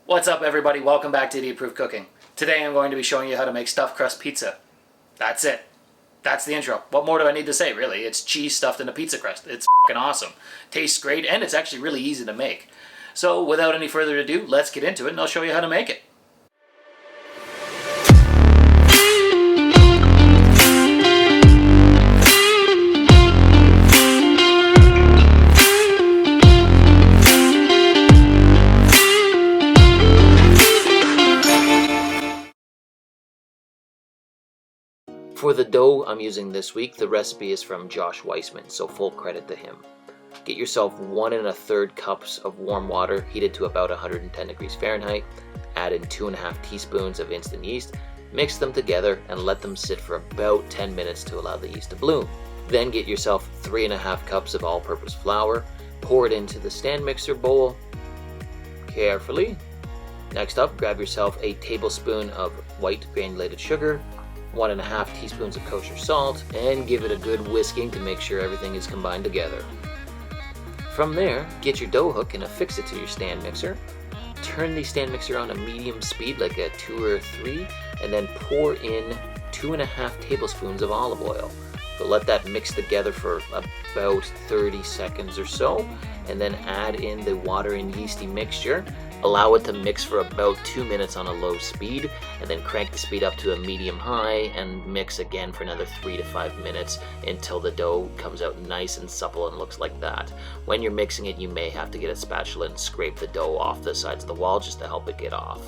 What's up everybody, welcome back to Idiot Proof Cooking. Today I'm going to be showing you how to make stuffed crust pizza. That's it. That's the intro. What more do I need to say really? It's cheese stuffed in a pizza crust. It's fucking awesome. Tastes great and it's actually really easy to make. So without any further ado, let's get into it and I'll show you how to make it. For the dough I'm using this week, the recipe is from Joshua Weissman, so full credit to him. Get yourself 1 1/3 cups of warm water heated to about 110 degrees Fahrenheit. Add in 2.5 teaspoons of instant yeast. Mix them together and let them sit for about 10 minutes to allow the yeast to bloom. Then get yourself 3.5 cups of all-purpose flour. Pour it into the stand mixer bowl carefully. Next up, grab yourself a tablespoon of white granulated sugar, 1.5 teaspoons of kosher salt, and give it a good whisking to make sure everything is combined together. From there, get your dough hook and affix it to your stand mixer. Turn the stand mixer on a medium speed, like a 2 or 3, and then pour in 2.5 tablespoons of olive oil. So let that mix together for about 30 seconds or so, and then add in the water and yeasty mixture. Allow it to mix for about 2 minutes on a low speed, and then crank the speed up to a medium-high and mix again for another 3 to 5 minutes until the dough comes out nice and supple and looks like that. When you're mixing it, you may have to get a spatula and scrape the dough off the sides of the wall just to help it get off.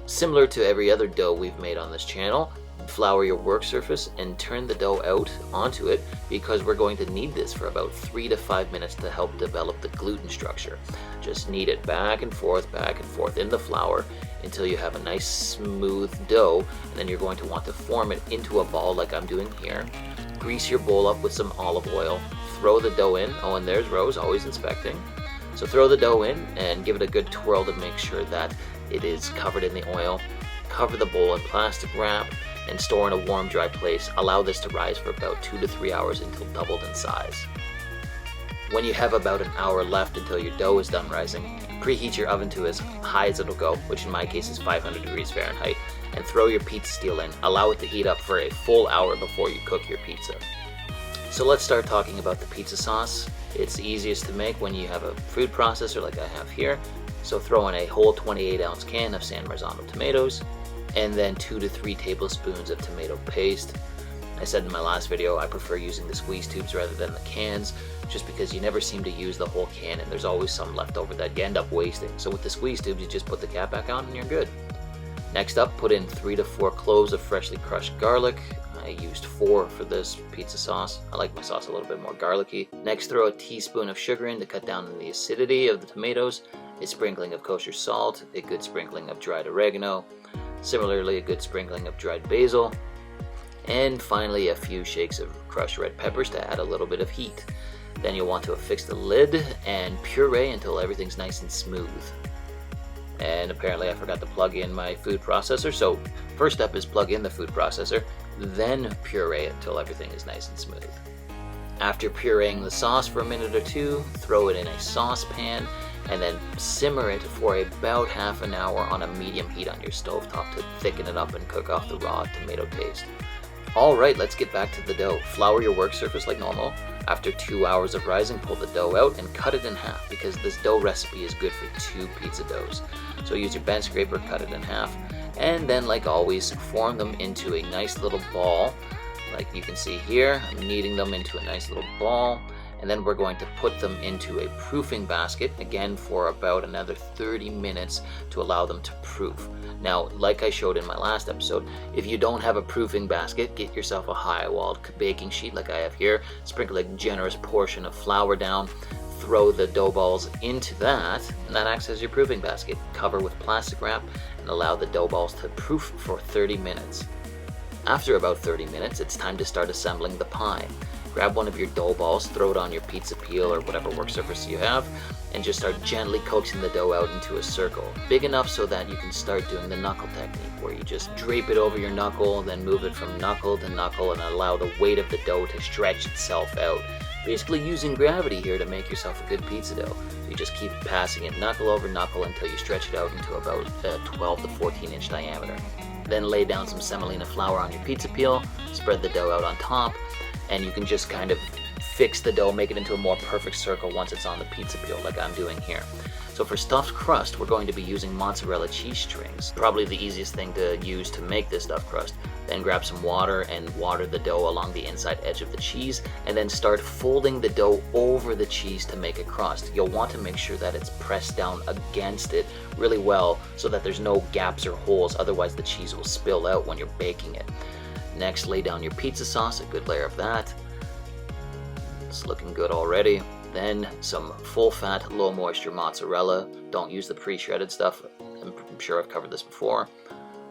Similar to every other dough we've made on this channel, flour your work surface and turn the dough out onto it because we're going to knead this for about 3 to 5 minutes to help develop the gluten structure. Just knead it back and forth in the flour until you have a nice smooth dough, and then you're going to want to form it into a ball like I'm doing here. Grease your bowl up with some olive oil, throw the dough in. Oh, and there's Rose, always inspecting. So throw the dough in and give it a good twirl to make sure that it is covered in the oil. Cover the bowl in plastic wrap and store in a warm, dry place. Allow this to rise for about 2 to 3 hours until doubled in size. When you have about an hour left until your dough is done rising, preheat your oven to as high as it'll go, which in my case is 500 degrees Fahrenheit, and throw your pizza steel in. Allow it to heat up for a full hour before you cook your pizza. So let's start talking about the pizza sauce. It's easiest to make when you have a food processor like I have here. So throw in a whole 28-ounce can of San Marzano tomatoes, and then 2 to 3 tablespoons of tomato paste. I said in my last video I prefer using the squeeze tubes rather than the cans, just because you never seem to use the whole can and there's always some left over that you end up wasting. So with the squeeze tubes, you just put the cap back on and you're good. Next up, put in 3 to 4 cloves of freshly crushed garlic. I used 4 for this pizza sauce. I like my sauce a little bit more garlicky. Next, throw a teaspoon of sugar in to cut down on the acidity of the tomatoes, a sprinkling of kosher salt, a good sprinkling of dried oregano, similarly a good sprinkling of dried basil, and finally a few shakes of crushed red peppers to add a little bit of heat. Then you'll want to affix the lid and puree until everything's nice and smooth. And apparently I forgot to plug in my food processor, so first step is plug in the food processor, then puree it until everything is nice and smooth. After pureeing the sauce for a minute or 2, throw it in a saucepan and then simmer it for about half an hour on a medium heat on your stovetop to thicken it up and cook off the raw tomato taste. Alright, let's get back to the dough. Flour your work surface like normal. After 2 hours of rising, pull the dough out and cut it in half because this dough recipe is good for 2 pizza doughs. So use your bench scraper, cut it in half, and then like always, form them into a nice little ball. Like you can see here, I'm kneading them into a nice little ball, and then we're going to put them into a proofing basket, again for about another 30 minutes to allow them to proof. Now, like I showed in my last episode, if you don't have a proofing basket, get yourself a high-walled baking sheet like I have here, sprinkle a generous portion of flour down, throw the dough balls into that, and that acts as your proofing basket. Cover with plastic wrap and allow the dough balls to proof for 30 minutes. After about 30 minutes, it's time to start assembling the pie. Grab one of your dough balls, throw it on your pizza peel or whatever work surface you have, and just start gently coaxing the dough out into a circle. Big enough so that you can start doing the knuckle technique, where you just drape it over your knuckle, then move it from knuckle to knuckle and allow the weight of the dough to stretch itself out. Basically using gravity here to make yourself a good pizza dough. So you just keep passing it knuckle over knuckle until you stretch it out into about a 12 to 14 inch diameter. Then lay down some semolina flour on your pizza peel, spread the dough out on top, and you can just kind of fix the dough, make it into a more perfect circle once it's on the pizza peel like I'm doing here. So for stuffed crust, we're going to be using mozzarella cheese strings, probably the easiest thing to use to make this stuffed crust. Then grab some water and water the dough along the inside edge of the cheese, and then start folding the dough over the cheese to make a crust. You'll want to make sure that it's pressed down against it really well so that there's no gaps or holes, otherwise the cheese will spill out when you're baking it. Next, lay down your pizza sauce, a good layer of that. It's looking good already. Then some full-fat, low-moisture mozzarella. Don't use the pre-shredded stuff. I'm sure I've covered this before.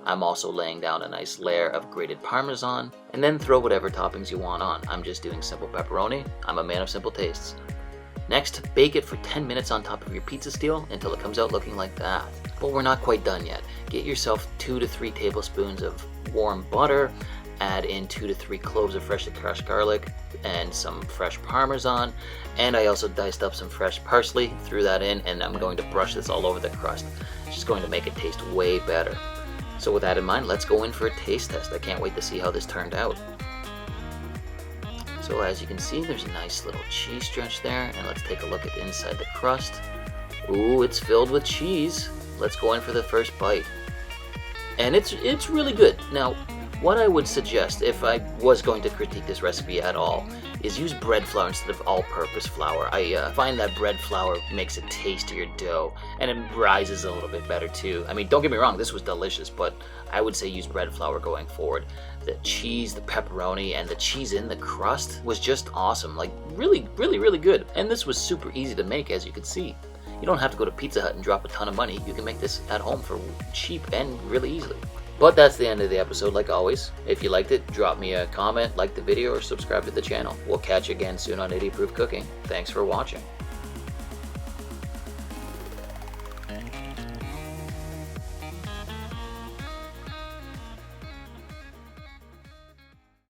I'm also laying down a nice layer of grated Parmesan, and then throw whatever toppings you want on. I'm just doing simple pepperoni. I'm a man of simple tastes. Next, bake it for 10 minutes on top of your pizza steel until it comes out looking like that. But we're not quite done yet. Get yourself 2 to 3 tablespoons of warm butter, add in 2 to 3 cloves of freshly crushed garlic and some fresh Parmesan, and I also diced up some fresh parsley, threw that in, and I'm going to brush this all over the crust. It's just going to make it taste way better. So with that in mind, let's go in for a taste test. I can't wait to see how this turned out. So as you can see, there's a nice little cheese stretch there, and let's take a look at the inside the crust. Ooh, it's filled with cheese. Let's go in for the first bite. And it's really good. Now, what I would suggest, if I was going to critique this recipe at all, is use bread flour instead of all-purpose flour. I find that bread flour makes a tastier dough, and it rises a little bit better too. I mean, don't get me wrong, this was delicious, but I would say use bread flour going forward. The cheese, the pepperoni, and the cheese in the crust was just awesome. Like, really, really, really good. And this was super easy to make, as you can see. You don't have to go to Pizza Hut and drop a ton of money. You can make this at home for cheap and really easily. But that's the end of the episode, like always. If you liked it, drop me a comment, like the video, or subscribe to the channel. We'll catch you again soon on 80 Proof Cooking. Thanks for watching.